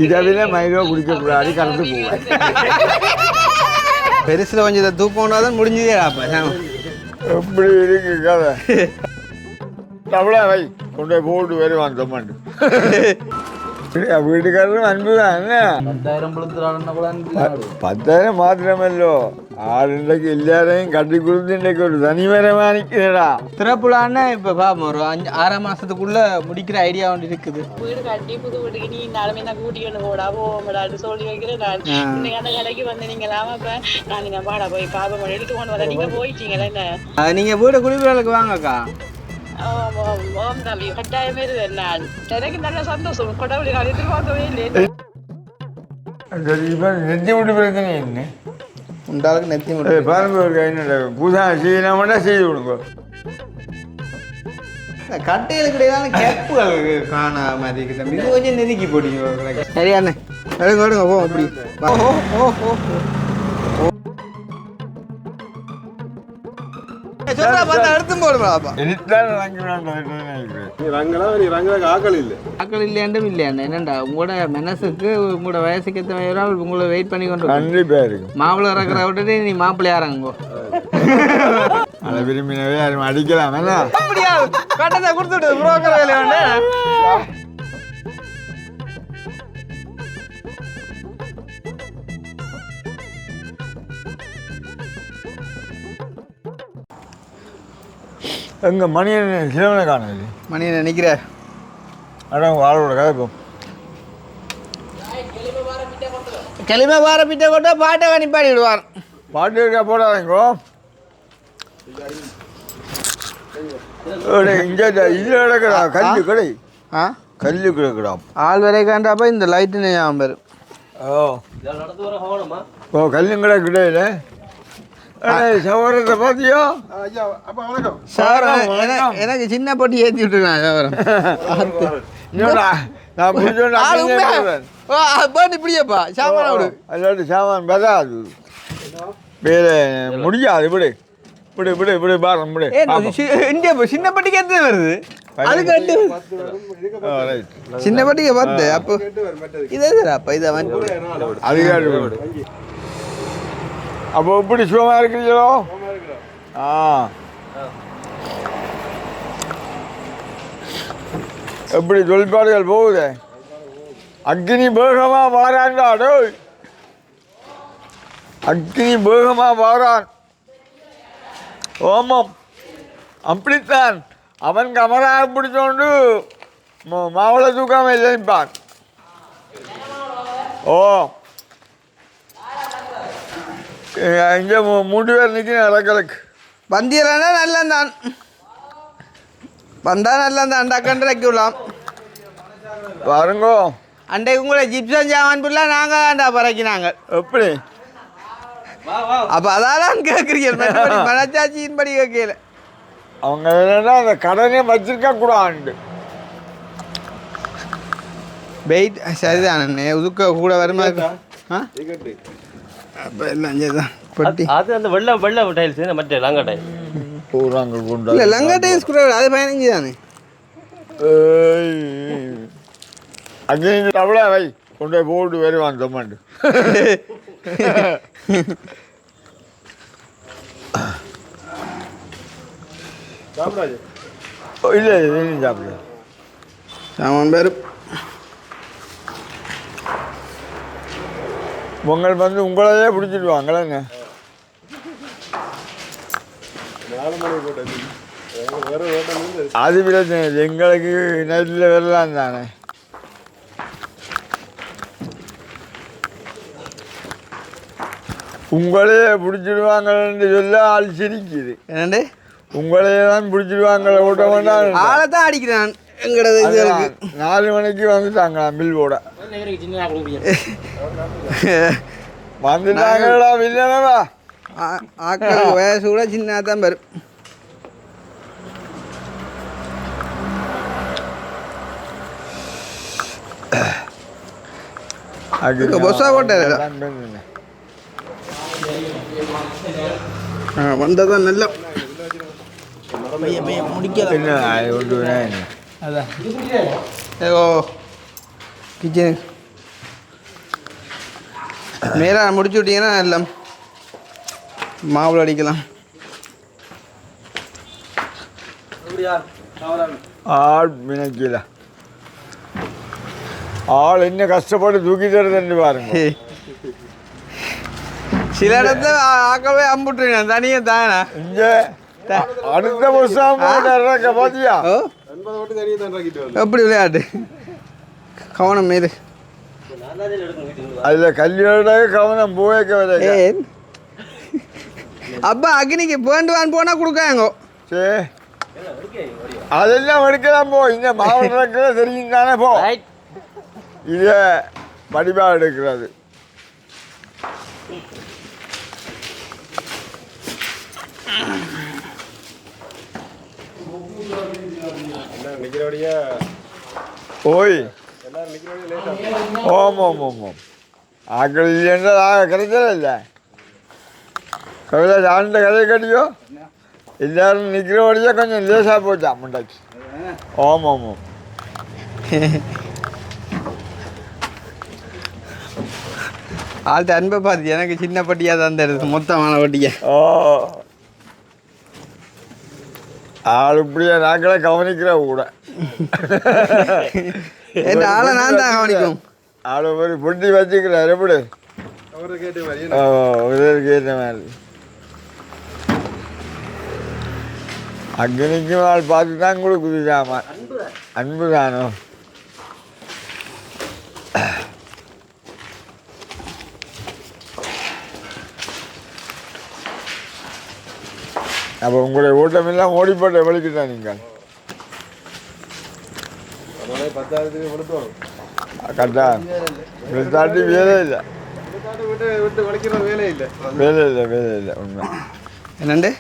இதை மயிலோ குடிக்கக்கூடாது கலந்து போவேன். பெருசில் கொஞ்சம் இதை தூக்கம்னாதான் முடிஞ்சதே அப்போ எப்படி இருக்கு கதை. அவ்வளோ வை கொண்டு போட்டு வருவான் தொம்மாண்டு. வீட்டுக்காரரும் அன்பு தான் என்ன 10,000 மாத்திரமல்லோ ஆள் இன்றைக்கு எல்லாரையும் கட்டி கொடுத்து இன்றைக்கு ஒரு தனிமரமாக நிற்கிறடா. திறப்புலான்னு இப்போ பாப்போம் ஒரு 5-6 மாதத்துக்குள்ளே முடிக்கிற ஐடியா ஒன்று இருக்குது. வீடு கட்டி புது வீட்டுக்கு நீ நாளுமே நான் கூட்டிக்கொண்டு போடா போடான்னு சொல்லி வைக்கிறேன். நான் இன்னைக்கு அந்த கடைக்கு வந்து நீங்களாம இப்போ நான் நீங்கள் பாடா போய் பாப்பா எடுத்து கொண்டு வர நீங்கள் போயிட்டீங்களா என்ன? நீங்கள் வீடு குடிப்பிறலுக்கு வாங்கக்கா. ஓம் தம்பி கட்டாயமே நான் எனக்கு நல்ல சந்தோஷம். கடவுளை நான் எதிர்பார்க்கவே இல்லை. நெத்தி விட்டு பிரச்சனை என்ன உண்டாளுக்கு நெத்தி முடி பாருங்க ஒரு கைன்னு புதுசா செய்யலாமட்டா செய்து கொடுங்க. கட்டைகளுக்கு இடையிலான கேப்புகள் காண மாதிரி இருக்குது. இது கொஞ்சம் நெருக்கி போட்டீங்க. சரியாண்ணே எடுங்க எடுங்க போ அப்படி. ஓஹோ ஓஹோ எடுத்தும் போடுவாப்பா. ஆக்கள் இல்லையாண்டும் இல்லையாண்ணே என்னண்டா உங்களோட மனசுக்கு உங்களோட வயசுக்கு ஏற்ற உங்களை வெயிட் பண்ணி கொண்டு கண்டிப்பா இருக்கு. மாப்பிள்ளை இறக்குற விட்டுட்டு நீ மாப்பிள்ளை இறங்குங்கோ. அதை விரும்பினவே யாரும் அடிக்கலாம் கட்டத்தை கொடுத்துட்டு புரோக்கர் வேலை வேண்டே. எங்க மணியன் சிலவனை காணல. மணியை நினைக்கிறார் அதான் ஆளோட கதைப்போம். கிளம்ப வார பிட்ட கொண்டா பாட்டை நிப்பாடி விடுவார். பாட்டு இருக்கா போடாதீங்கோ. இங்கே இது கிடக்குறா கல்லு கடை. கல்லு கிடக்குறா ஆள் வரை காண்டாப்பா இந்த லைட்டு ஞாபகம் வரும். ஓ கல்லும் கடை கிடையாது. சவரத்தை பார்த்தியோ? எனக்கு சின்ன பொட்டி ஏற்றி விட்டுருக்கேன் சவரம். இப்படியேப்பா சாமான் விடு. அல்லாட்டி சாமான் பதாது வேறு முடியாது. இப்படி இப்படி இப்படி இப்படி பாரம் இப்படி சின்ன பட்டிக்கு எத்தனை வருது? அதுக்கு சின்ன பட்டிக்கு 10. அப்போ இதே அப்போ இதை அதுக்கு அப்போ இப்படி சுகமா இருக்கிறீங்களோ? எப்படி தொழிற்பாடுகள் போகுது? அக்னி வேகமா வாரான்டா. அக்னி வேகமா வாரான். ஓமம் அப்படித்தான். அவன் கமராக பிடிச்சோண்டு மாவளை தூக்காம இல்லைப்பான். ஓ இங்கே 3 பேர் நிற்கிறேன் இறக்கலுக்கு. வந்தியலன்னா நல்லந்தான் வந்தா நல்லந்தான். அண்டாக்கண்டு இறக்கி விடலாம் பாருங்கோ. அண்டைக்கு உங்களை ஜிப்சன் ஜாமான் ஃபுல்லாக நாங்கள் தான்டா பறக்கினாங்க. எப்படி அப்போ அதான் கேட்குறீங்க மனச்சாட்சியின் படி கேட்கல. அவங்க என்னன்னா அந்த கடனே வச்சிருக்க கூடாது. வெயிட் சரிதானே உதுக்க கூட வருமா? அப்போ எல்லாம் சரிதான் பட்டி. அது அந்த வெள்ளை வெள்ளை டைல்ஸ் மற்ற லங்கா டைல் பூராங்க கொண்டு இல்லை லங்கா டைல்ஸ் கூட அது 15 தானே. அங்கே அவ்வளோ வை கொண்டு போய் போட்டு வருவான் தொம்மாண்டு. இல்லை இது சாப்பிடு சாமான் பேர் உங்கள் வந்து உங்களையே பிடிச்சிடுவாங்களேங்க. அது பிரச்சனை இல்லை. எங்களுக்கு நேரத்தில் வரலாம் தானே. உங்களையே பிடிச்சிடுவாங்கன்னு சொல்ல ஆள் சிரிக்குது. என்னண்டு உங்களையே தான் பிடிச்சிடுவாங்கள ஓட்ட வேண்டாம். ஆளை தான் அடிக்கிறான். எங்களது இது 4 மணிக்கு வந்துட்டாங்க பில் போட. வந்துட்டாங்களா பில்லவா? ஆக்கள் வயசு கூட சின்ன தான் வரும். பொசா போட்டார் வந்ததான் நல்ல முடிக்கல. அதான் ஓ கிச்சன் நேராக முடிச்சு விட்டீங்கன்னா எல்லாம் மாவுளை அடிக்கலாம். ஆள் மினக்கில ஆள் என்ன கஷ்டப்பட்டு தூக்கி தருதுன்னு பாருங்க. சில இடத்துல ஆக்கவே அம்புட்டுருங்க தனியாக தானே. இங்கே அடுத்த வருஷம் பாத்தியா எப்படி விளையாட்டு கவனம் மீது அதில் கல்வியோட கவனம் போய்க்க விளையாட. ஏன் அப்பா அக்னிக்கு வேண்டுவான் போனால் கொடுக்காங்க. சரி அதெல்லாம் எடுக்கலாம் போ. இந்த மாவட்ட தெரியும் தானே போ. இதை வடிவாக எடுக்கிறது. ஓய் ஓம் ஓம் ஓம் ஓம் ஆக்கள் இல்லைன்றா கிடைச்சதே இல்லை. கவிதை ஆண்ட கதை கட்டியோ எல்லாரும் நிற்கிறபடியே கொஞ்சம் லேசாக போச்சா முண்டாச்சு. ஓம் ஓம் ஓம் ஆள்கிட்ட அன்பை பார்த்து எனக்கு சின்ன பட்டியாக தான் தருது மொத்தமான பட்டியா. ஓ ஆள் இப்படியே நாங்களே கவனிக்கிற கூட என் ஆளை நான் தான் கவனிக்கும். ஆள் ஒரு பொட்டி வச்சுக்கிறார் எப்படி கேட்ட மாதிரி. அக்னிக்கும் ஆள் பார்த்து தான் கொடுக்குதுதாமா. அன்பு தானோ. அப்போ உங்களுடைய ஓட்டமெல்லாம் ஓடிப்போட்ட வலிக்கிட்டான் நீங்கள். கரெக்டா விழுத்தாட்டி வேலை இல்லை வேலை இல்லை வேலை இல்லை. உண்மை என்னண்டு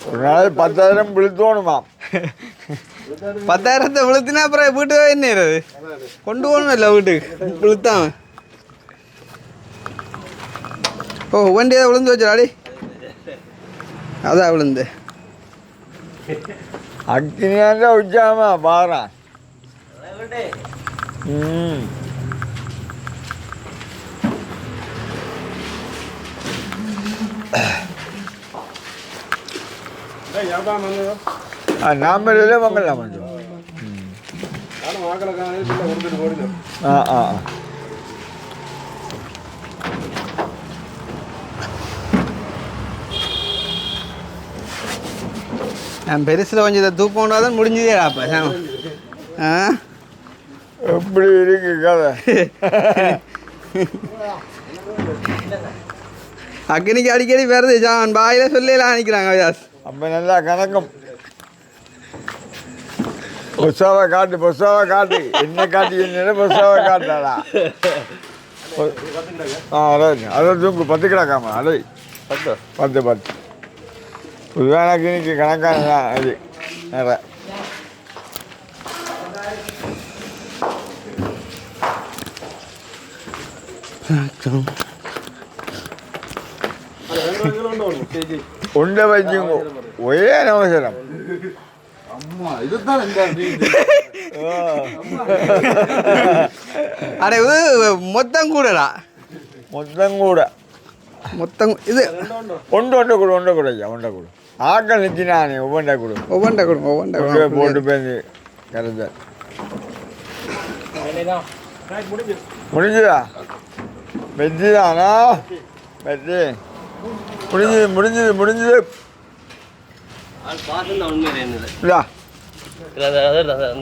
ஒரு நாளைக்கு 10,000 விழுத்தோணுமா. 10,000 விழுத்தினா அப்புறம் வீட்டுக்கு என்ன கொண்டு போகணும் இல்லை வீட்டுக்கு விழுத்தாம. ஓ வண்டி ஏதாவது விழுந்து வச்சாடி அதான் விழுந்து அக்னியாண்டா உச்சாமா பாரா. நாமளே மங்கலாம் நான் பெருசில் கொஞ்சம் இதை தூக்கம் கொண்டாதான் முடிஞ்சதே அப்போ. ஆ எப்படி இருக்கு கதை. அக்னிக்கு அடிக்கடி வருது ஜான் பாயில சொல்லலாம் நினைக்கிறாங்க வியாஸ். அப்போ நல்லா கணக்கும். பொசாவை காட்டு பொசாவை காட்டு என்ன காட்டு என்ன பொசாவை காட்டாடா. அதை தூக்கு 10 கிடக்காமா அடை 10 புதுவான கிணிக்கு கணக்கான அது நிறைய. உண்டை வச்சுங்க ஒரே அவசரம். அடே இது மொத்தம் கூடடா மொத்தம் கூட மொத்தம் இது ஒன்று கூட ஐயா ஒன்றை கொடு. ஆக்கள் நிற்கினானே ஒவ்வொன்றை கொடு போட்டு பேருந்து கருத முடிஞ்சுதா. வெற்றி தானா வெற்றி முடிஞ்சது.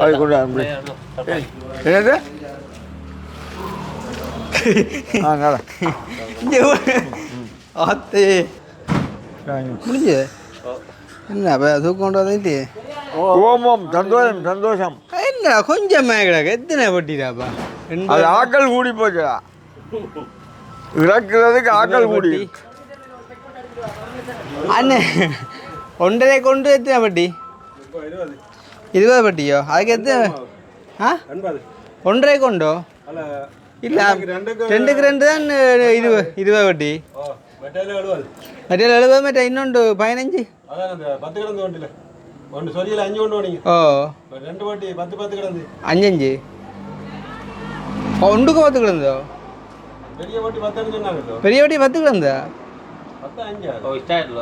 அது கொண்டு என்னது ஆத்தே முடிஞ்சு என்ன அப்போ தூக்கம் கொண்டு வந்து ஓமம் சந்தோஷம் என்ன கொஞ்சம் கிடக்கு எத்தனை பட்டிடாப்பா. அது ஆக்கள் கூடி போச்சுடா. இறக்குறதுக்கு ஆக்கள் கூடி. அண்ணே 1.5 கொண்டு எத்தனை பட்டி 20 பட்டியோ அதுக்கு எத்தனை 1.5 கொண்டோ இல்லை 2க்கு 2 தான் 20 பட்டி. மറ്റേ 70 മറ്റേ இன்னொன்று 15 ഓ 5 ഒണ്ടുക്ക് 10 കിടന്നതോ பெரிய வட்டி 10 கிலோந்தா ஓ ஸ்டார்ட்ல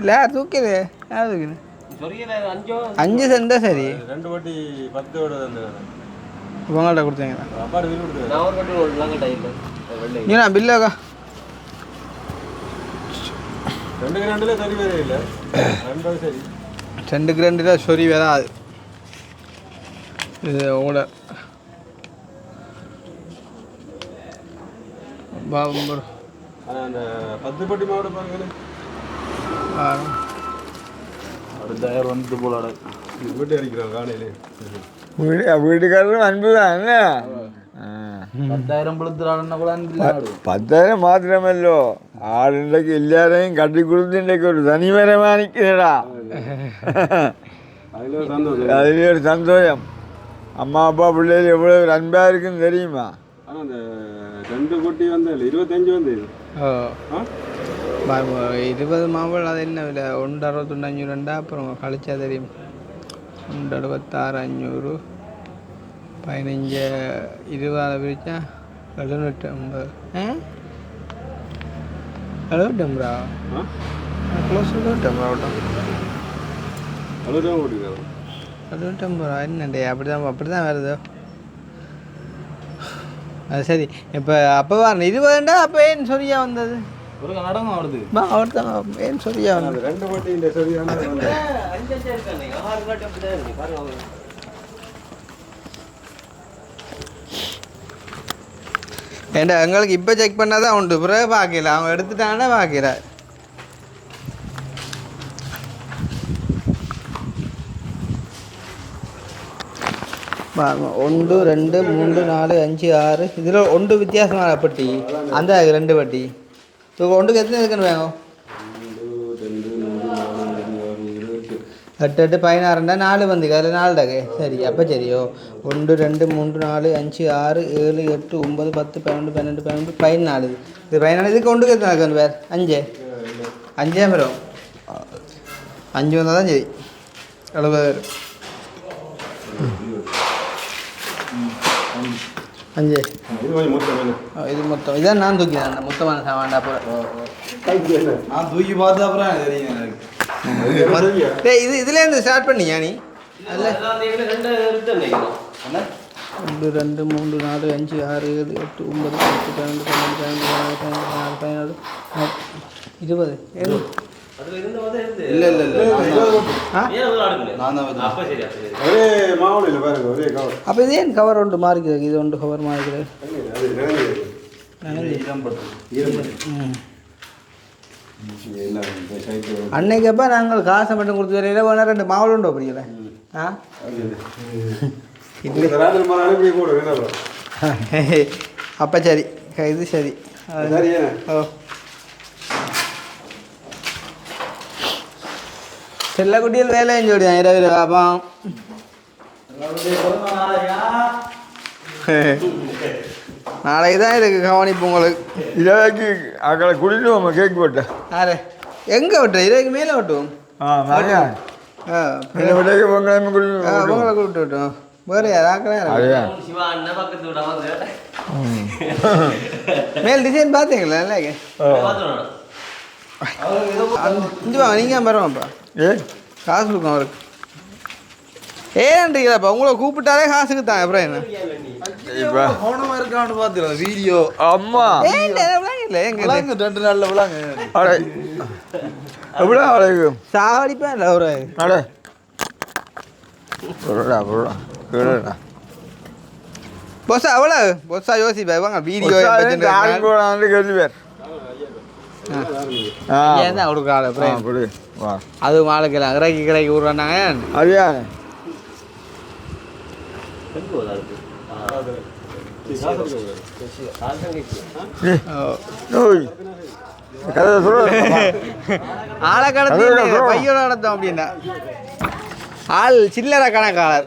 இல்லை தூக்கிது யார் தூக்கிது சொரியல 5 சென்டா சரி 2 வட்டி 10 ஓட உங்கள்கிட்ட கொடுத்தீங்க அப்பாடு வீடு கொடுத்து நான் ஒரு கட்டு ஒரு லாங்க டைல வெள்ளை நீ நான் பில்லாக்கா 2 கிராண்டுல சரி வேற இல்ல 2 சரி 2 கிராண்டுல சொரி வராது இது ஓட பாம்பர் ஆனா அந்த 10 பட்டி மாவட்ட பாருங்க அடுத்த வந்து போலாட வீட்டு அடிக்கிறாங்க காலையிலே வீட்டுக்காரரும் அன்பு தான் என்ன 10,000 பழுத்துறாங்கன்னா கூட அன்பில்லை 10,000 மாத்திரமല്ലോ ஆளுண்டைக்கு எல்லாரையும் கட்டி கொடுத்து இன்றைக்கு ஒரு தனிமரமாக நிற்கிறடா அதுல சந்தோஷம் அதுலேயே ஒரு சந்தோஷம் அம்மா அப்பா பிள்ளைகள் எவ்வளோ ஒரு அன்பாக இருக்குன்னு தெரியுமா ஆனா அந்த 2 கொட்டி வந்து 25 வந்து ஓ 20 மாம்பழம் அது என்ன விலை 1,69,500 அப்புறம் கழிச்சா தெரியும் 1,66,500 15 20 பிரிச்சா 750 750 க்ளோஸ் 750 அவ்வளோதான் ஓட்டிருக்காங்க 750 என்னண்டே அப்படிதான் வருதோ அது சரி இப்போ அப்போ வரணும் 20 அப்போ ஏன் சொரியா வந்தது ஒரு நடங்க வருது அவர் தான் ஏன் சொரியா வந்தது 2 கொட்டி இந்த சரியான 5 இருக்கானே 6 கட்டு அப்படிதான் இருக்கு பாருங்க ஏண்டா எங்களுக்கு இப்போ செக் பண்ணால் தான் உண்டு பிறகு பார்க்கல அவங்க எடுத்துட்டாங்கன்னா பார்க்கல ஒன்று 2 3 4 5 6 இதில் 1 வித்தியாசமான பட்டி அந்த 2 பட்டி ஒன்றுக்கு எத்தனை இருக்குன்னு வேணும் 8 8 16 4 வந்து அதில் 4 டகை சரி அப்போ சரியோ 1 2 3 4 5 6 7 8 9 10 11 12 14 இது 14 இதுக்கு ஒன்றுக்கு எத்தனை இருக்கு வேறு 5 வரும் 5 வந்தால் தான் சரி 70 5 இது மொத்தம் இதான் நான் தூக்கினேன் அந்த மொத்தமான சாமான் அப்புறம் நான் தூக்கி பார்த்து அப்புறம் தெரியும் எனக்கு இது இதுலேருந்து ஸ்டார்ட் பண்ணியா நீ அல்ல 1 2 3 4 5 6 7 8 9 10 12 15 16 20 இல்ல ஒரே மாவுல இல்ல பாருங்க ஒரே கவர் அப்போ இது ஏன் கவர் ஒன்று மாறிக்கிறது இது ஒன்று கவர் மாறிக்கிறது அன்னைக்கப்போ நாங்கள் காசை மட்டும் கொடுத்து வரையில வேணா 2 மாவுள் உண்டு அப்படிங்களே அப்போ சரி இது சரி ஓ செல்லக்குட்டியில் வேலை செஞ்சோடிதான் இரவு பாப்போம் நாளைக்கு தான் இருக்கு கவனிப்பு உங்களுக்கு இரவைக்கு அக்களை குடிட்டு நம்ம கேக் போட்டேன் யாரு எங்கே விட்டுறோம் இரவுக்கு மேலே விட்டுவோம் நிறையா விடைக்கு பொங்கலாமே குடிச்சு உங்களை கூப்பிட்டு விட்டோம் வேறு யாராக்கலாம் அதுயா சிவா அண்ணன் பக்கத்து விட வாங்க மேல் டிசைன் பார்த்தீங்களா இல்லை இஞ்சி வாங்க நீங்கள் பரவாப்பா ஏ காசு கொடுக்கும் அவருக்கு ஏன்றீங்களாப்பா உங்களை கூப்பிட்டாலே காசுக்கு தான் அப்புறம் என்ன இப்போ கவனமா இருக்கான்னு பாத்துக்கலாம் வீடியோ அம்மா இல்லை எங்க 2 நாள்ல விளாங்க அடே எவ்வளோ அழகு சாவடிப்பேன் இல்லை ஒரு அடே பொருடா பொருடா கேடுடா பொஸ்ஸா அவ்வளோ பொஸ்ஸா யோசிப்பா வாங்க வீடியோ போடான்னு கேள்வியார் ஏன் தான் கொடுக்காது அப்புறம் அப்படி வா அது மாளுக்கெல்லாம் இறக்கி கிடைக்கி விட்றாங்க அதுயா ஓய் கதை சொல்ல ஆளை கடத்தி பையோட நடத்தோம் அப்படின்னா ஆள் சில்லறை கணக்காளர்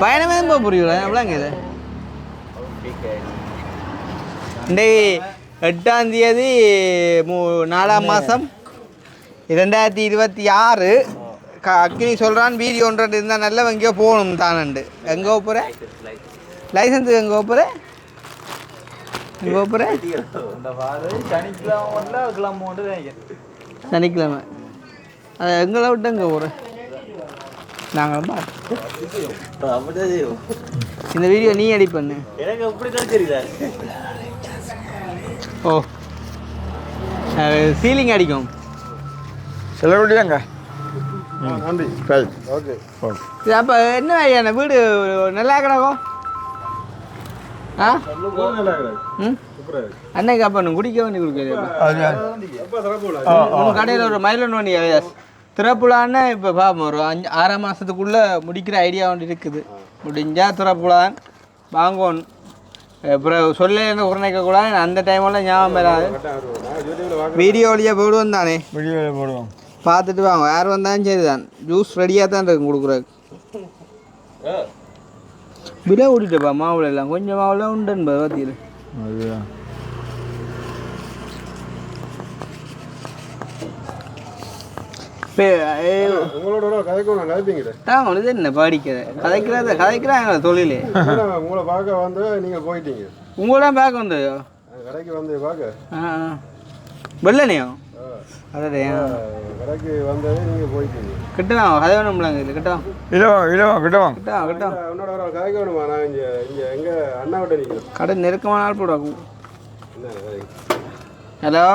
பயணமே போக புரியல எவ்வளோங்க இது இன்றைக்கு 8ஆம் தேதி 4ஆம் மாதம் 2026 அக்கினி சொல்கிறான் வீடியோ ஒன்று இருந்தால் நல்ல எங்கேயோ போகணும் தானண்டு எங்கே போகிற லைசன்ஸுக்கு எங்கே போகிற போகிறேன் சனிக்கிழமை அது எங்களை விட்டு எங்கே போகிறேன் நாங்களும் அப்படிதான் செய்வோம். இந்த வீடியோ நீ எடிட் பண்ணு. எனக்கு எப்படி தான் தெரியல. ஓ சீலிங் அடிக்கும் செலவுடியாங்க நன்றி. Right okay. இது அப்போ என்ன ஐயா வீடு நல்லா கிடக்கும் ஆ நல்லா இருக்குது. ம் சூப்பரா இருக்கு. அன்னைக்கு அப்போ குடிக்க வேண்டி கொடுக்குறது அப்பா திறப்புல. உங்கள் கடையில் ஒரு மயிலன் வண்டி திறப்புலான்னு இப்போ பாப்போம் ஒரு 6 மாதத்துக்குள்ளே முடிக்கிற ஐடியா ஒன்று இருக்குது. முடிஞ்சால் திறப்புலான் வாங்கணும். அப்புறம் சொல்ல உரணைக்க கூட அந்த டைமெல்லாம் ஞாபகம் வராது. வீடியோ வழியாக போடுவோம் தானே, வீடியோவில் போடுவோம். பார்த்துட்டு வாங்க. யார் வந்தாலும் சரி தான், ஜூஸ் ரெடியாக தான் இருக்கும் கொடுக்குறதுக்கு. விலை ஓடிட்டுப்பா மாவுள எல்லாம் கொஞ்சம் மாவுல உண்டுன்னு பார்த்தீரு. அதுதான் உங்களோட ஒரு கதைக்கு நான் கதைப்பீங்களே. தான் இது என்ன கதைக்கிறாங்க தொழிலே. உங்களை பார்க்க வந்து நீங்கள் போயிட்டீங்க. உங்களெல்லாம் பார்க்க வந்தோ கடைக்கு வந்து பார்க்க. வெள்ளனையோ அதே கடைக்கு வந்தது நீங்கள் போயிட்டீங்க. கிட்டலாம் கதை வேணும்லாங்க இது கிட்டலாம் கிட்டவாங்க கிட்டலாம் உன்னோட ஒரு கதைக்கு வேணுமா? நான் இங்கே எங்கள் அண்ணாவிட்ட நிற்கிறேன். கடை நெருக்கமான ஆள் போடாக்கும். என்ன கதை? ஹலோ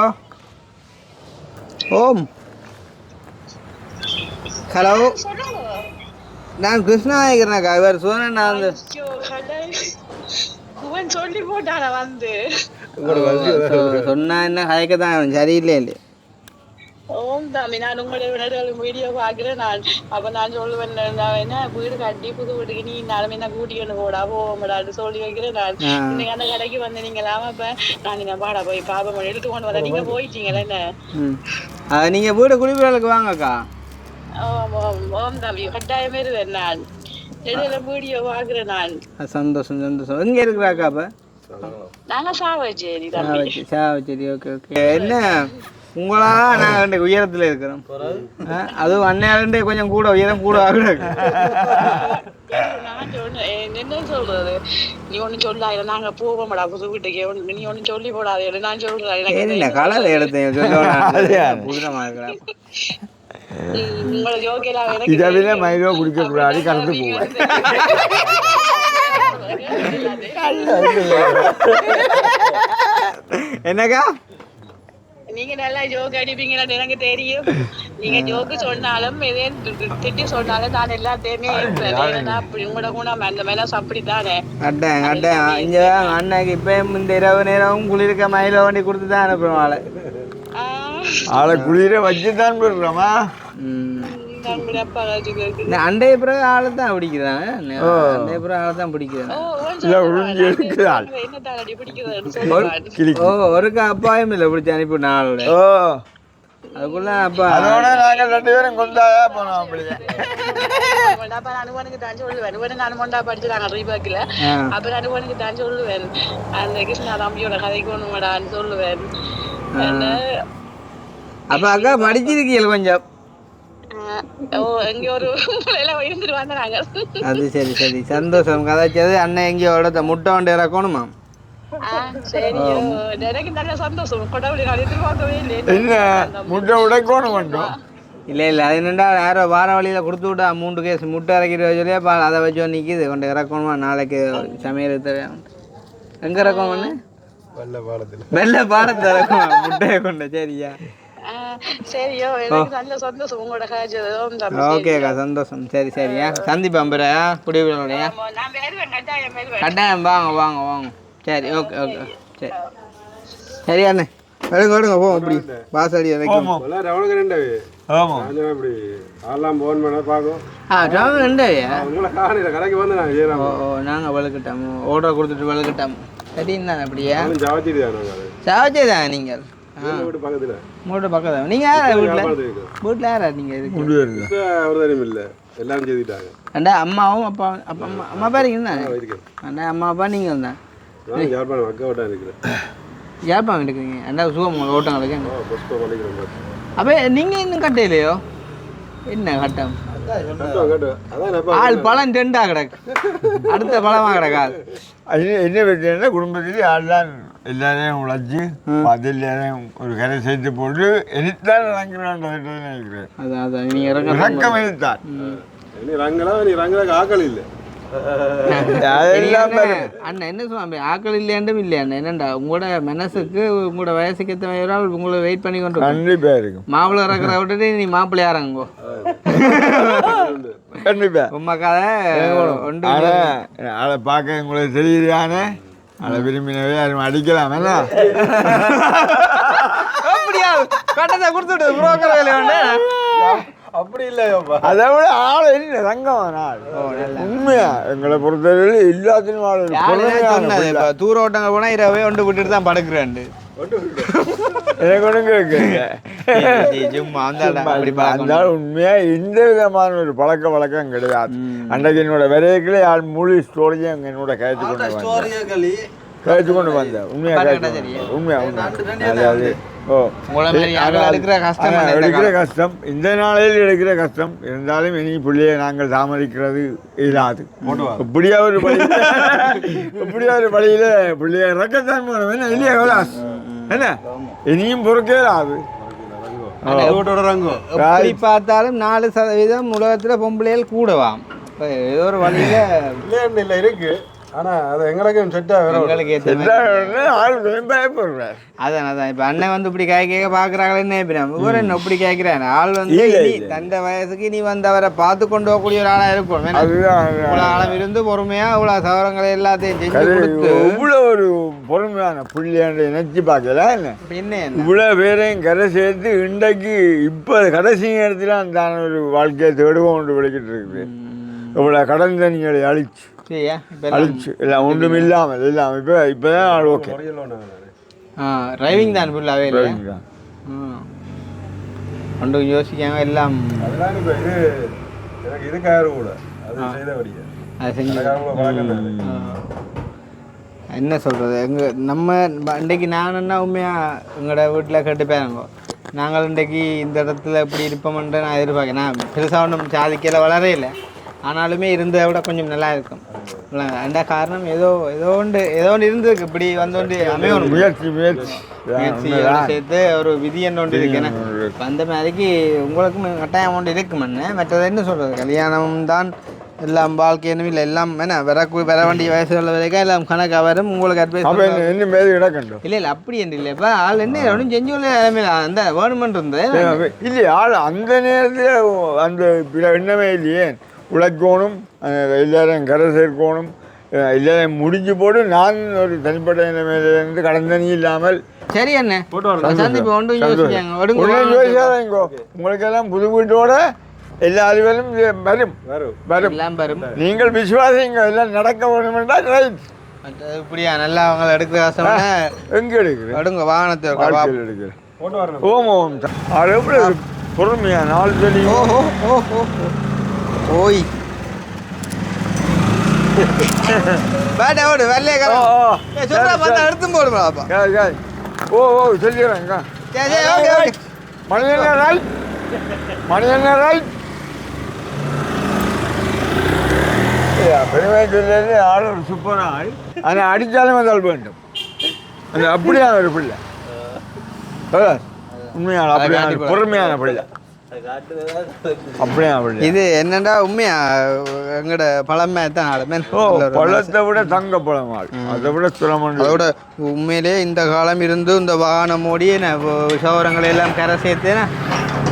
ஓம். ஹலோ நான் கிருஷ்ணாயகர்னாக்கா இவர் சோழன். நான் வந்து சொல்லி போட்டான வந்து சொன்னா என்ன கதைக்க தான் சரியில்லை இல்லையே. ஓம் தாமி நான் உங்களுடைய வீடியோ பார்க்குறேன். நான் சொல்லுவேன் என்ன வீடு கட்டி புது வீட்டுக்கு நீ நாளுமே நான் கூட்டிக்கொண்டு போடா போடான்னு சொல்லி வைக்கிறேன். நான் இன்னைக்கு அந்த கடைக்கு வந்து நீங்களாம இப்ப நான் பாடா போய் பாப்பா எடுத்து கொண்டு வர நீங்க போயிட்டீங்களா என்ன? நீங்க வீடு குடிப்பீர்களுக்கு வாங்கக்கா. ஓம் தம்பி கட்டாயமே இருவேன். நான் வீடியோ பார்க்குறேன். நான் சந்தோஷம் சந்தோஷம். எங்க இருக்கிறாக்கா? அப்ப நாங்க சாவச்சேரி தம்பி. சாவச்சேரி. Okay okay. என்ன உங்களா நாங்கள் உயரத்தில் இருக்கிறோம். அதுவும் அன்னையாருண்டே கொஞ்சம் கூட உயரம் கூட ஆகுறாங்க. நான் சொன்னேன் என்ன சொல்றது, நீ ஒன்னும் சொல்லாத நாங்க போவோம்டா புது வீட்டுக்கு, நீ ஒன்னும் சொல்லி போடாத நான் சொல்றேன். கலர் எடுத்தேன் புதுரமா இருக்கிறேன். உங்களை ஜோக்கெல்லாம் இதை மயிலோ குடிக்க கூடாது கலந்து போவேன். என்னக்கா நீங்க நல்லா ஜோக் அடிப்பீங்கன்னு எனக்கு தெரியும். நீங்க ஜோக்கு சொன்னாலும் இதே திட்டி சொன்னாலும் நான் எல்லாத்தையுமே உங்களோட குணம் அந்த மேல அப்படித்தானே. அட்டேன் அட்டேன் இங்க அண்ணாக்கு இப்ப இந்த இரவு நேரமும் குளிர்க்க மயில வண்டி கொடுத்து தான் அனுப்புறோம். ஆளை குளிர வச்சுதான் போடுறோமா. அண்டைய பிறகு ஆளை தான் பிடிக்கிறாங்க. அண்டைய பிறகு ஆளை தான் பிடிக்கிறாங்க. ஒருக்கா அப்பாயும் இல்லை பிடிச்சி அனுப்பி நாளோட அதுக்குள்ள அப்பா அதோட நாங்கள் 2 பேரும் கொண்டாயா போனோம். அப்படியே அனுபவனுக்கு தான் சொல்லுவேன். நான் படிச்சுட்டாங்க ரீபாக்கில். அப்புறம் அனுபவனுக்கு தான் சொல்லுவேன் அந்த கிருஷ்ணா தம்பியோட கதைக்கு ஒண்ணுமாடான்னு சொல்லுவேன். அப்ப அக்கா படிச்சிருக்கீங்க கொஞ்சம். அது சரி சரி சந்தோஷம். கதாச்சது அண்ணன் எங்கேயோட முட்டை வண்டி இறக்கணுமா? என்ன முட்டை உடைக்கணும் மட்டும் இல்லை இல்லை அது என்னண்டா யாரோ வார வழியில் கொடுத்து விட்டா 3 கேஸ் முட்டை இறக்கிட்டு சொல்லியா அதை வச்சு நிற்கிது கொண்டு இறக்கணுமா நாளைக்கு சமையல் தேவையான. எங்கே இறக்கணும்னு வெள்ளை பாடத்தை இறக்கணும் முட்டையை கொண்டு. சரியா ஓகேக்கா சந்தோஷம். சரி சரியா சந்திப்பேன் பிற குடிவிலையா கட்டாயம் வாங்க வாங்க வாங்க. சரி ஓகே ஓகே சரி சரி அண்ணே எடுங்க எடுங்க போவோம். அப்படி வாசடி வைக்கும். நாங்கள் வளர்க்கிட்டோம் ஆர்டர் கொடுத்துட்டு வளர்க்கிட்டோம். சரிண்ணா அப்படியா சாவச்சேதான் நீங்கள் மூட்டை பக்கத்தில். நீங்கள் யார் வீட்டில் யாரா நீங்கள் அண்டா அம்மாவும் அப்பா அம்மா பாருங்க அண்டா அம்மா அப்பா நீங்கள் தான் யாழ்ப்பாணம் இருக்கிறீங்க. அண்டா சுகம் ஓட்டங்களுக்கு அப்போ நீங்கள் இன்னும் கட்டையிலையோ என்ன கட்டம்? ஆள் பழம் 2 கிடக்கு அடுத்த பழமாக கிடக்காது. என்ன பிரச்சனை குடும்பத்திலேயே ஆள்லாம் எல்லாரையும் உழைச்சி அது எல்லாரையும் ஒரு கரை சேர்த்து போட்டு எரித்தான் இறங்குறான்றது நினைக்கிறேன். அதான் நீ இறக்கம் எரித்தான். நீ ரங்கலாக ஆக்கள் இல்லை. அண்ணா என்ன சொல்லுவாங்க ஆக்கள் இல்லையாண்டும் இல்லையா என்னண்டா உங்களோட மனசுக்கு உங்களோட வயசுக்கு ஏற்ற மாதிரி உங்களை வெயிட் பண்ணி கொண்டு கண்டிப்பா இருக்கும். மாப்பிள்ளை இறக்குற விட்டுட்டு நீ மாப்பிள்ளை இறங்கோ கண்டிப்பா உமாக்காத அதை பார்க்க உங்களுக்கு தெரியுதானே அதை விரும்பினவே யாரும் அடிக்கலாம் என்ன அப்படியா கட்டத்தை கொடுத்துட்டு புரோக்கர் வேலை வேண்டே அப்படி இல்லையோப்பா. அதை விட ஆள் என்ன ரங்கம் ஆள் உண்மையா எங்களை பொறுத்தவரையில் எல்லாத்திலும் ஆள் தூர ஓட்டங்க போனா இரவே ஒன்று விட்டுட்டு தான் படுக்கிறேன் எனக்கு ஒன்றும் கேட்குறீங்க. உண்மையா எந்த விதமான ஒரு பழக்க வழக்கம் கிடையாது. அன்றைக்கு என்னோட விரைவுகளே ஆள் முழு ஸ்டோரியும் என்னோட கழிச்சு கொண்டு வந்தேன். உண்மையா உண்மையா அதாவது எடுக்கிற கஷ்டம் இந்த நாளையில் எடுக்கிற கஷ்டம் இருந்தாலும் இனி பிள்ளையை நாங்கள் தாமதிக்கிறது இல்லாது. இப்படியா ஒரு வழியில பிள்ளைய இறக்கத்தான் போனோம் இல்லையா கலாஸ் என்ன இனியும் பொறுக்கலாது. பார்த்தாலும் 4% உலகத்துல பொம்பளைகள் கூடவாம் ஏதோ ஒரு வழியில இல்லை இருக்கு. ஆனால் அது எங்களுக்கும் அதான் இப்போ அண்ணன் வந்து இப்படி கேட்க பார்க்குறாங்களே இவர் என்ன இப்படி கேட்குறேன் ஆள் வந்து தண்டை வயசுக்கு நீ வந்து அவரை பார்த்து கொண்டு போகக்கூடிய ஒரு ஆளாக இருக்கும். இவ்வளோ ஆழம் இருந்து பொறுமையாக இவ்வளோ சவரங்களை எல்லாத்தையும் செஞ்சு கொடுத்து இவ்வளோ ஒரு பொறுமையான புள்ளியாண்டு நினைச்சு பார்க்கல என்ன இவ்வளோ பேரையும் கரை சேர்த்து இன்றைக்கு இப்போ கடைசி நேரத்தில் அந்த ஒரு வாழ்க்கையை தேடுவோம் விளக்கிட்டு இருக்குது. இவ்வளோ கடன் தண்ணிகளை அழிச்சு எல்லாம் ஒன்றும் இல்லாமல் இல்லாமல் இப்போதான் ஆள் ஓகே டிரைவிங் தான் ஃபுல்லாகவே இல்லை ஒன்றும் யோசிக்காம எல்லாம் என்ன சொல்கிறது நம்ம இன்றைக்கு நான் என்ன உண்மையாக எங்களோட வீட்டில் கேட்டுப்பேங்க நாங்கள் இன்றைக்கு இந்த இடத்துல இப்படி இருப்போம்ன்ற நான் எதிர்பார்க்கேன். நான் பெருசாக ஒன்றும் சாதிக்கல வளரே இல்லை ஆனாலுமே இருந்ததை விட கொஞ்சம் நல்லா இருக்கும். அந்த காரணம் ஏதோ ஒன்று இருந்திருக்கு இப்படி வந்தோண்டு அமையணும் முயற்சியோடு சேர்த்து ஒரு விதி என்ன ஒன்று இருக்குன்னு அந்த மாதிரிக்கு உங்களுக்கும் கட்டாயம் ஒன்று இருக்குமென்னு மற்றது என்ன சொல்கிறது கல்யாணம் தான் எல்லாம் வாழ்க்கையும் இல்லை எல்லாம் என்ன வர வேண்டிய வயசுகள் வரைக்கும் எல்லாம் கணக்காக வரும். உங்களுக்கு அட்வைஸ் இல்லை அப்படி என்று இல்லை இப்போ ஆள் என்ன ஒன்றும் செஞ்சு கொள்ள அந்த வேணுமென்று இருந்தது இல்லையா ஆள் அந்த நேரத்தில் அந்த எண்ணமே இல்லையே உழைக்கணும் எல்லாரையும் கரை சேர்க்கணும் எல்லாரையும் முடிஞ்சு போட்டு நான் ஒரு தனிப்பட்ட நிலைமையிலிருந்து கடந்தனி இல்லாமல் சரி அண்ணே உங்களுக்கெல்லாம் புது வீட்டோட எல்லா அறிவிலும் வரும். நீங்கள் விசுவாசிங்க எல்லாம் நடக்க வேணுமென்றா ரைட் இப்படியா நல்லா அவங்க எடுக்கிற கஷ்டம் எங்கே எடுக்கிறேன் எடுங்க வாகனத்தை எடுக்கிறேன். ஓம் அது எப்படி பொறுமையா நாள் சொல்லி ஓய் ஓடு வெள்ளைய சொல்றா பார்த்தா எடுத்து போடுமாப்பா சொல்லிடுறேங்க மணியண்ண ரைட் பெருமை சொல்லி ஆள் ஒரு சூப்பர் ஆள் ஆனால் அடித்தாலும் வந்தால் வேண்டும் அது அப்படியான ஒரு பிள்ளை உண்மையான அப்படியான பொறுமையான பிள்ளை இது என்னண்டா உண்மையா எங்கட பழமை தான் பழத்தை விட தங்க பழமாள் அதை விட சுலமன் அதோட உண்மையிலே இந்த காலம் இருந்து இந்த வாகனம் ஓடி சௌரங்களை எல்லாம் கரை சேர்த்தேன்னா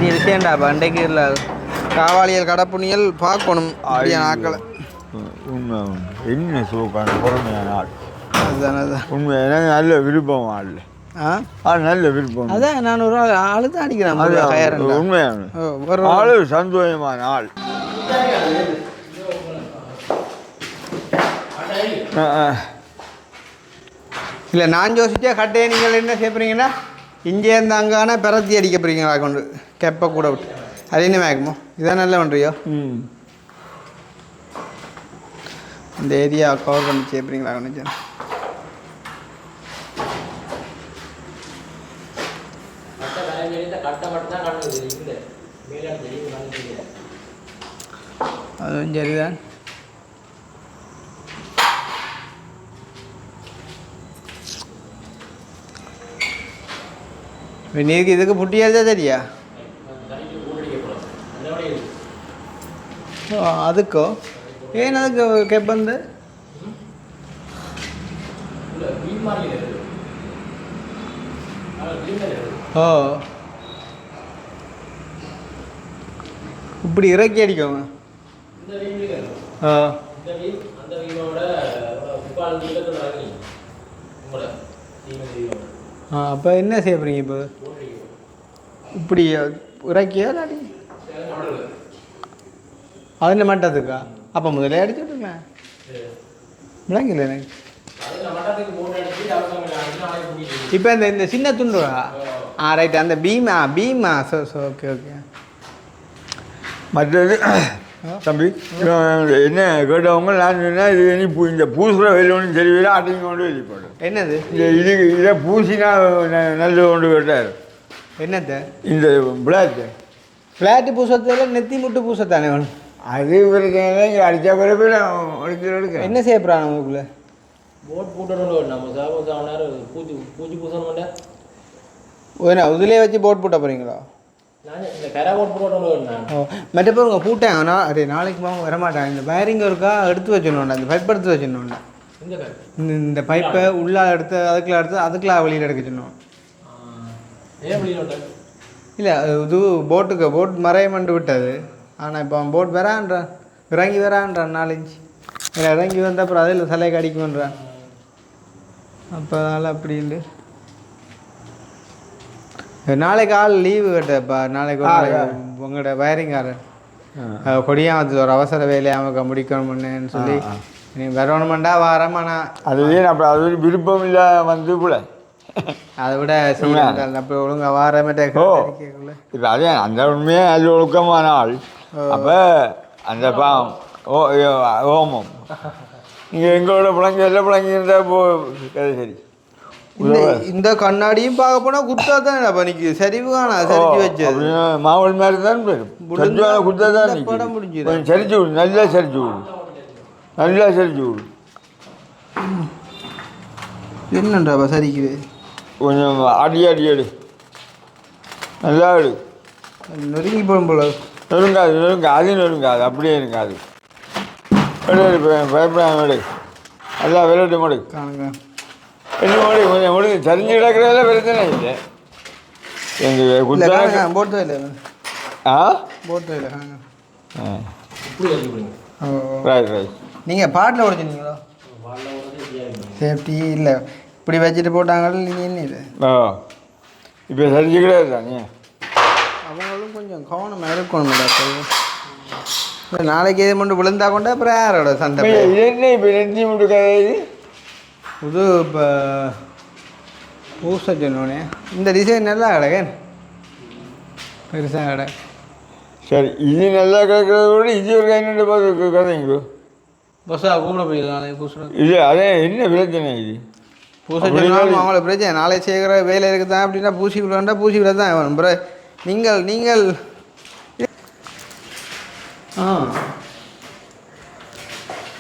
இது விஷயம்டாப்பா அன்றைக்கு இல்லை காவாலியல் கடப்புணியல் பார்க்கணும் நாட்களை உண்மை என்ன சூப்பான பொறுமையான ஆள் அதுதான் அதுதான் உண்மை எனக்கு நல்ல விருப்பம் ஆள் நல்ல விருப்பம் அதான் நான் ஒரு ஆளு தான் அடிக்கிறேன் உண்மையான ஆளு சந்தோஷமான ஆள் இல்லை நான் யோசிச்சா கட்டையை நீங்கள் என்ன செய்யப்படுறீங்கன்னா இங்கே இருந்து அங்கான பிறத்தி அடிக்க போறீங்களா கொண்டு கெப்பை கூட விட்டு அது என்ன மேக்குமோ இதான் நல்லா பண்ணுறியோ இந்த ஏரியா கவர் பண்ணி செய்யப்படுறீங்களா கொண்டு அதுவும் சரிதான். நீருக்கு இதுக்கு புட்டியாச்சா சரியா அதுக்கோ ஏன் அதுக்கு கெப்பந்து ஓ இப்படி இறக்கி அடிக்கோங்க ஆ அப்போ என்ன செய்ய போகிறீங்க இப்போ இப்படி இறக்கியா இல்லாடி அதில் மட்டத்துக்கா அப்போ முதலே அடிச்சு விட்டுருங்களேன் விளங்கல எனக்கு இப்போ இந்த சின்ன துண்டுவா ரைட் அந்த பீமா ஓகே ஓகே மற்றது தம்பி என்ன கேட்டவங்க நான் சொன்னால் இது இனி இந்த பூசுகிற வெளியொன்றும் தெரியல அட்டைங்க கொண்டு வெளிப்படும் என்னது இதை பூசினா நல்ல கொண்டு கேட்டார் என்னத்தை இந்த ஃப்ளாட்டு பூசத்தில் நெத்தி முட்டு பூசத்தானே வேணும் அது பிரச்சனை இங்கே அடித்தா பிறகு எடுக்கிறேன் என்ன செய்ய போகிறாங்க உங்களுக்குள்ள போட் போட்டு நம்ம சாப்பிட்டு பூச்சி பூச்சி பூசணும் மாட்டேன் ஓ இதுலேயே வச்சு போட் போட்ட போகிறீங்களா நான் இந்த கரை போட் போட்டு நான் ஓ மற்ற பேர் உங்கள் பூட்டேன் ஆனால் அதே நாளைக்கு போக வரமாட்டாங்க இந்த வயரிங் இருக்கா எடுத்து வச்சிடணும்டா இந்த பைப் எடுத்து வச்சிடணும்டா இந்த கரை இந்த பைப்பை உள்ளே எடுத்து அதுக்குள்ள வெளியில் எடுக்க சொன்னோம் ஏன் வெளியில் இல்லை இது போட் மறையமண்டு விட்டது ஆனால் இப்போ அவன் போட் வரான்றான் இறங்கி வரான்றான் 4 இன்ச்சு இல்லை இறங்கி வந்த அப்புறம் அதில் சிலைக்கு அடிக்குமன்றான் அப்போ அதனால் அப்படின்ட்டு நாளைக்கு ஆள் லீவு கேட்டப்பா நாளைக்கு உங்களோட வயரிங்காரன் கொடியாமத்து ஒரு அவசர வேலையை அவங்க முடிக்கணும்னு சொல்லி நீ வரணுமெண்டா வாரம் ஆனால் அதுவே அப்புறம் அது விருப்பம் இல்லை வந்து கூட அதை விட அப்போ ஒழுங்கா வாரமேட்டே இப்போ அதே அந்த உண்மையே அது ஒழுக்கமான ஆள் அப்போ அந்த ஓமம் நீங்கள் எங்களோட பிள்ளைங்க எல்லாம் பிள்ளைங்க இருந்தால் சரி இந்த கண்ணாடியும் பார்க்க போனால் குத்தா தான் பண்ணிக்கு சரிவு காணா சரிச்சு வச்சு மாவல் மாதிரி தான் குத்தா தான் படம் முடிஞ்சு சரிச்சு விடு நல்லா சரிச்சு விடு என்னன்றாப்பா சரிக்குது கொஞ்சம் அடி எடு நல்லா எடு நொறுங்கி போடும் போல நொறுங்காது அப்படியே இருக்காது பயப்படாம எடு நல்லா விளையாட்டு மடு காணுங்க என்ன மடு கொஞ்சம் முடிஞ்சு சரிஞ்சு கிடக்கிறதெல்லாம் பிரச்சனை இல்லை எங்கள் குத்தா போட்டு இல்லை போட்டு இல்லை ரைட் நீங்கள் பாட்டில் உடைச்சிருந்தீங்களோ சேஃப்டி இல்லை இப்படி வச்சுட்டு போட்டாங்க நீங்கள் என்ன இது இப்போ சரிஞ்சு கிடையாது தானே அவங்களும் கொஞ்சம் கவனம் இருக்கணும் டாக்டர் நாளைக்கு எது மட்டும் விழுந்தா கொண்டா அப்புறம் யாரோட சண்டை என்ன இப்போ நெஞ்சி மட்டும் கிடையாது புது இப்போ பூச சொன்னோடனே இந்த டிசைன் நல்லா கிடக்கு பெருசாக கிடக்கு சரி இது நல்லா கிடக்கிறத விட இது ஒரு கைநண்டு பார்த்து கதைங்களோ பஸ்ஸாக கூப்பிட போயிடலாம் நாளைக்கு பூச இது அதே என்ன பிரச்சனை இது பூச சொன்னாலும் அவங்கள பிரச்சனை நாளை சேர்க்குற வேலை இருக்குதான் அப்படின்னா பூசி விடா பூசி விட தான் வேணும் ப்ரோ நீங்கள்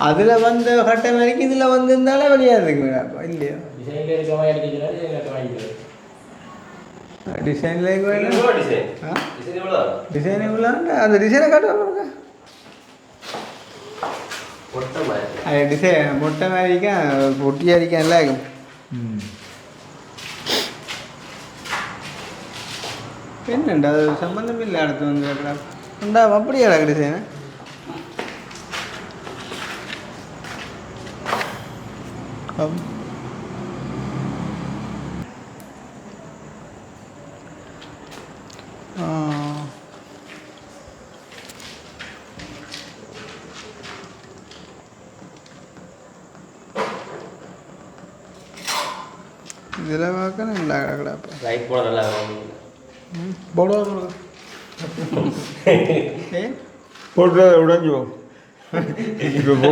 அதில் வந்து கட்டை வரைக்கும் இதில் வந்திருந்தாலே வெளியாக இருக்குங்கப்பா இல்லையா டிசைனில் டிசைன் இவ்வளோண்டா அந்த டிசைனை காட்டுவாங்க அது டிசைன் மொட்டை மாதிரிக்கும் பொட்டி அடிக்கும் எல்லாம் இருக்கும் என்னண்டா அது சம்மந்தம் இல்லை அடுத்து வந்து உண்டா அப்படியே கிடக்கு டிசைனு இதில் பார்க்க நல்லா கிடக்குடாப்பா ரைட் போட நல்லா போடுவோம் போட்டு உடஞ்சுவோம் இப்போ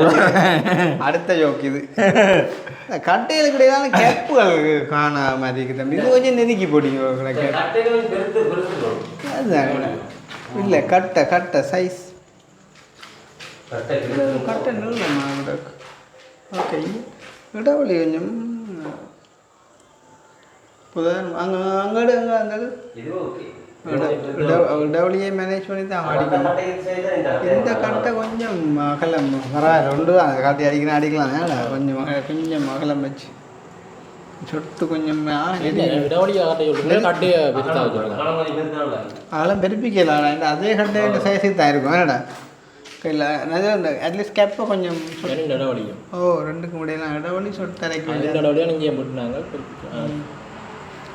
அடுத்த ஜோக் இது கட்டையில் கிடையாது கேப்புகள் காண மாதிரி தம்பி இது கொஞ்சம் நெருக்கி போட்டீங்க அதுதான் இல்லை கட்டை சைஸ் கட்டை நில்லுமா ஓகே இடவழி கொஞ்சம் புதன் அங்கே அங்காடு அங்கே அந்த டவுலியை மேனேஜ் பண்ணி தான் அடிக்கணும். இந்த கட்டை கொஞ்சம் அகலம் பரவாயில்ல ஒன்று அந்த கட்டை அடிக்கலாம் ஏன்னா கொஞ்சம் அகலம் வச்சு சொட்டு கொஞ்சம் அதெல்லாம் பெருப்பிக்கலாம் அதே கட்டை இந்த சைஸுக்கு தான் இருக்கும் என்னடா இல்லை நிறைய அட்லீஸ்ட் கேப்பை கொஞ்சம் ஓ ரெண்டுக்கு முடியலாம் இடவழி சொட்டு அரைக்க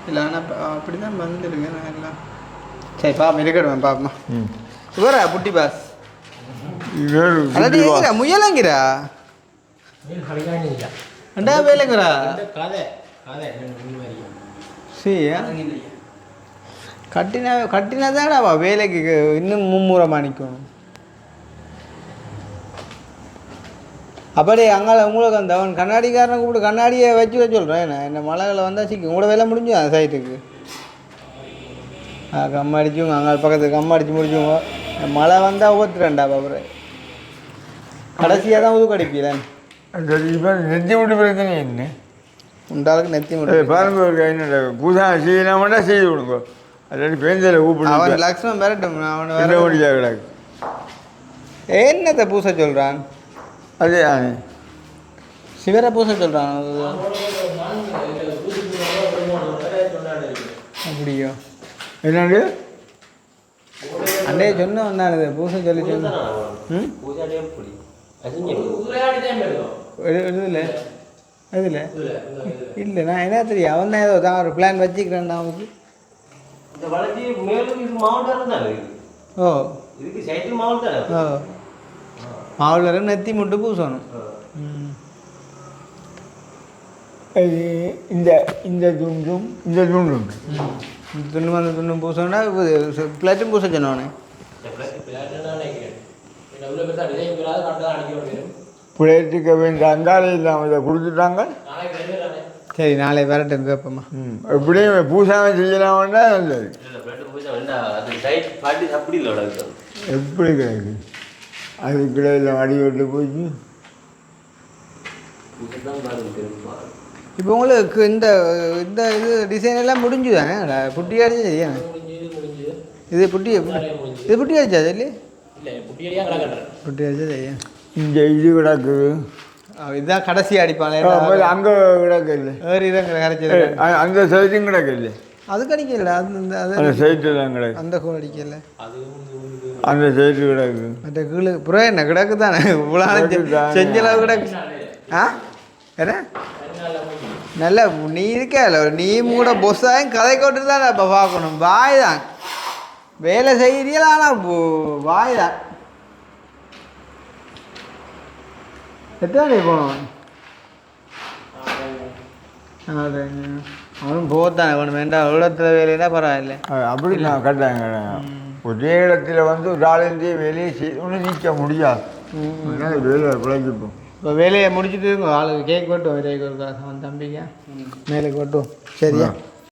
இல்லை ஆனால் அப்படி தான் வந்துடுங்க நான் எல்லாம் சரி பாப்பா இருக்கட்டும் பாப்பா இவரா புட்டி பாஸ் அதான் முயலங்கிறா ரெண்டா வேலைங்கிறா சரியா கட்டினதாடாவா வேலைக்கு இன்னும் மும்முரமாக நிற்கணும். அப்படியே அங்கே உங்களுக்கு அந்த அவன் கண்ணாடிக்காரனை கூப்பிட்டு கண்ணாடியை வச்சு சொல்கிறேன் என்ன மழைகளை வந்தால் சிக்கும் உங்களோட வேலை முடிஞ்சு அந்த சைட்டுக்கு கம்மா அடிச்சுங்க அங்கே பக்கத்துக்கு கம்மா அடித்து முடிச்சுங்க மழை வந்தால் ஒவ்வொருத்தரண்டா பாப்புற கடைசியாக தான் உதுக்கு அடிப்பீங்களேன் நெத்தி விட்டு பிரச்சனை என்ன உண்டாளுக்கு நெத்தி மட்டும் பாருங்க என்னோட பூசா செய்யலாமட்டா செய்து விடுங்க அல்லாட்டி பேந்தில் கூப்பிடு அவன் லக்ஷ்மண் வரட்டும் அவனை என்ன முடிஞ்சா கிடாக்கு என்னத்தை பூசை சொல்கிறான் அதே சிவரை பூசை சொல்கிறான் அப்படியோ என்னது அண்டே சொன்னோம் நான் இது பூசை சொல்லி சொன்னேன் இதில் இதில் இல்லை நான் என்ன தெரியும் அவன் தான் ஏதோ தான் ஒரு பிளான் வச்சுக்கிறேன் நான் அவனுக்கு ஓ ஓ மாவுளர் நெத்தி மட்டும் பூசணும். இந்த இந்த துண்டும் இந்த துண்டும் இந்த துண்டும் அந்த துண்டும் பூசணும்னா பிளேட்டும் பூச சொன்னவனே பிளேட்டுக்கு வேண்டிய அங்காளி இல்லாமல் இதை கொடுத்துட்டாங்க. சரி நாளை வரட்டும் கேட்போம்மா. எப்படியும் பூசாமல் செய்யலாம்னா நல்லது. எப்படி கிடையாது அது கிடையாது அடிவிட்டு போச்சு. இப்போ உங்களுக்கு இந்த இந்த இது டிசைன் எல்லாம் முடிஞ்சு தானே புட்டி அடிச்சா சரியா இது புட்டி இது புட்டி அடிச்சா சொல்லி புட்டி அடிச்சா சரியா இந்த இது கிடக்குது இதுதான் கடைசி அடிப்பாங்க அங்கே கிடக்கு இல்லை வேறு இதான் கரைச்சி அந்த சைட்டும் கிடக்கு இல்லை அதுக்கு அடிக்கல அந்த சைட்டு தான் கிடக்கு அந்த கோல் அடிக்கல அந்த சைட்டு கிடக்கு மற்ற கீழே புறம் என்ன கிடக்கு தானே இவ்வளோ செஞ்சளவு கிடக்கு ஆ என்ன நல்ல நீ இருக்கே நீ கூட பொஸ்ஸாயும் கதை கொட்டு தான் இப்போ பார்க்கணும். வாய் தான் வேலை செய்யறீங்களா ஆனால் வாய் தான் எத்தனை போனோம் அவனும் போத்தானே வேணும் வேண்டாம் இடத்துல வேலைன்னா பரவாயில்ல அப்படி நான் கட்டாங்க ஒரே இடத்துல வந்து ஒரு ஆளுந்தே வேலையை செய்யணும்னு நீக்க முடியாது. வேலை பிழைச்சிப்போம். இப்போ வேலையை முடிச்சுட்டு ஆளுக்கு கேக் கொட்டும் விரைக்கு அவன் தம்பிங்க மேலே கொட்டும் சரியா.